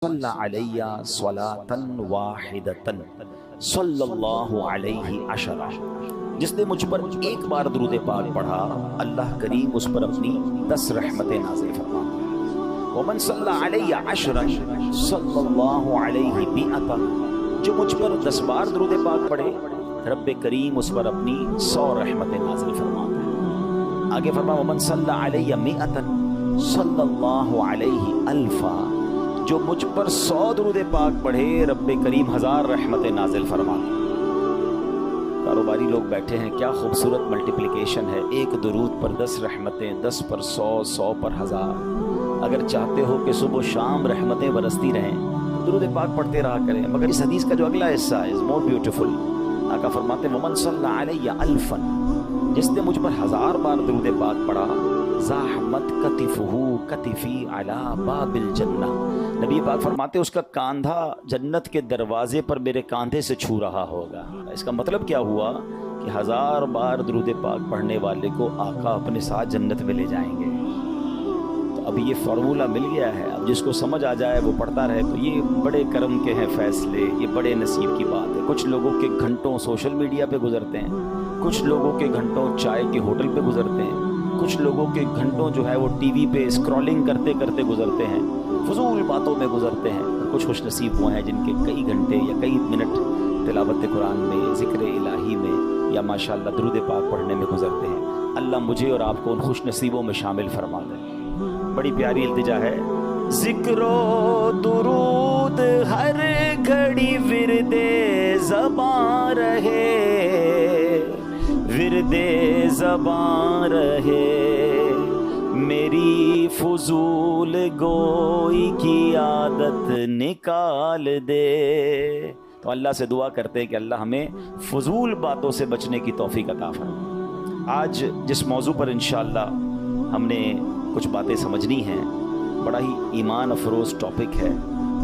صلی علیہ صلاۃً واحدۃ صلی اللہ علیہ عشرہ، جس نے مجھ پر ایک بار درود پاک پڑھا اللہ کریم اس پر اپنی 10 رحمتیں نازل فرماتا۔ ومن صلی علیہ عشرًا صلی اللہ علیہ مئۃ، جو مجھ پر 10 بار درود پاک پڑھے رب کریم اس پر اپنی 100 رحمتیں نازل فرماتا ہے۔ آگے فرمایا ومن صلی علیہ مئۃ صلی اللہ علیہ الفا، جو مجھ پر 100 درود پاک پڑھے رب کریم 1000 رحمتیں نازل فرماتا۔ کاروباری لوگ بیٹھے ہیں، کیا خوبصورت ملٹیپلیکیشن ہے، ایک درود پر 10 رحمتیں، 10 پر 100، 100 پر 1000۔ اگر چاہتے ہو کہ صبح و شام رحمتیں برستی رہیں تو درود پاک پڑھتے رہا کریں، مگر اس حدیث کا جو اگلا حصہ ہے is more beautiful۔ آقا فرماتے ہیں ومن صلی علیہ الفا، جس نے مجھ پر 1000 بار درود پاک پڑھا زاحمت کتفہ کتفی علی باب الجنہ، نبی پاک فرماتے اس کا کاندھا جنت کے دروازے پر میرے کاندھے سے چھو رہا ہوگا۔ اس کا مطلب کیا ہوا کہ 1000 بار درود پاک پڑھنے والے کو آقا اپنے ساتھ جنت میں لے جائیں گے۔ تو اب یہ فارمولہ مل گیا ہے، اب جس کو سمجھ آ جائے وہ پڑھتا رہے۔ تو یہ بڑے کرم کے ہیں فیصلے، یہ بڑے نصیب کی بات ہے۔ کچھ لوگوں کے گھنٹوں سوشل میڈیا پہ گزرتے ہیں، کچھ لوگوں کے گھنٹوں چائے کے ہوٹل پہ گزرتے ہیں، کچھ لوگوں کے گھنٹوں جو ہے وہ ٹی وی پہ اسکرولنگ کرتے کرتے گزرتے ہیں، فضول باتوں میں گزرتے ہیں۔ کچھ خوش نصیب ہوئے ہیں جن کے کئی گھنٹے یا کئی منٹ تلاوت قرآن میں، ذکر الہی میں یا ماشاءاللہ درود پاک پڑھنے میں گزرتے ہیں۔ اللہ مجھے اور آپ کو ان خوش نصیبوں میں شامل فرما دے۔ بڑی پیاری التجا ہے، ذکر و درود ہر گھڑی ورد زباں رہے، ورد زباں رہے، میری فضول گوئی کی عادت نکال دے۔ تو اللہ سے دعا کرتے ہیں کہ اللہ ہمیں فضول باتوں سے بچنے کی توفیق عطا فرمائے۔ آج جس موضوع پر انشاءاللہ ہم نے کچھ باتیں سمجھنی ہیں، بڑا ہی ایمان افروز ٹاپک ہے،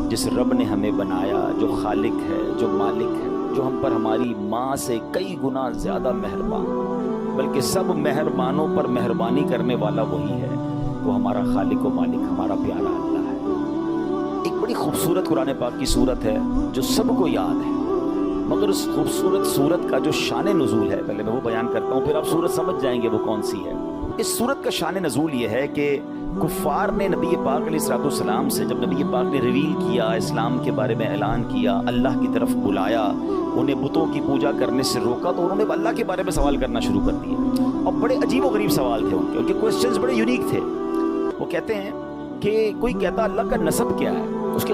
جس رب نے ہمیں بنایا، جو خالق ہے، جو مالک ہے، جو ہم پر ہماری ماں سے کئی گنا زیادہ مہربان، بلکہ سب مہربانوں پر مہربانی کرنے والا وہی ہے، وہ ہمارا خالق و مالک، ہمارا پیارا اللہ ہے۔ ایک بڑی خوبصورت قرآن پاک کی صورت ہے جو سب کو یاد ہے، مگر اس خوبصورت صورت کا جو شان نزول ہے، پہلے میں وہ بیان کرتا ہوں، پھر آپ صورت سمجھ جائیں گے وہ کون سی ہے۔ اس صورت کا شان نزول یہ ہے کہ کفار نے نبی پاک علیہ السلام سے، جب نبی پاک نے ریویل کیا، اسلام کے بارے میں اعلان کیا، اللہ کی طرف بلایا، انہیں بتوں کی پوجا کرنے سے روکا، تو انہوں نے اللہ کے بارے میں سوال کرنا شروع کر دیا، اور بڑے عجیب و غریب سوال تھے ان کے کوسچنز بڑے یونیک تھے۔ وہ کہتے ہیں کہ کوئی کہتا اللہ کا نسب کیا ہے، اس کے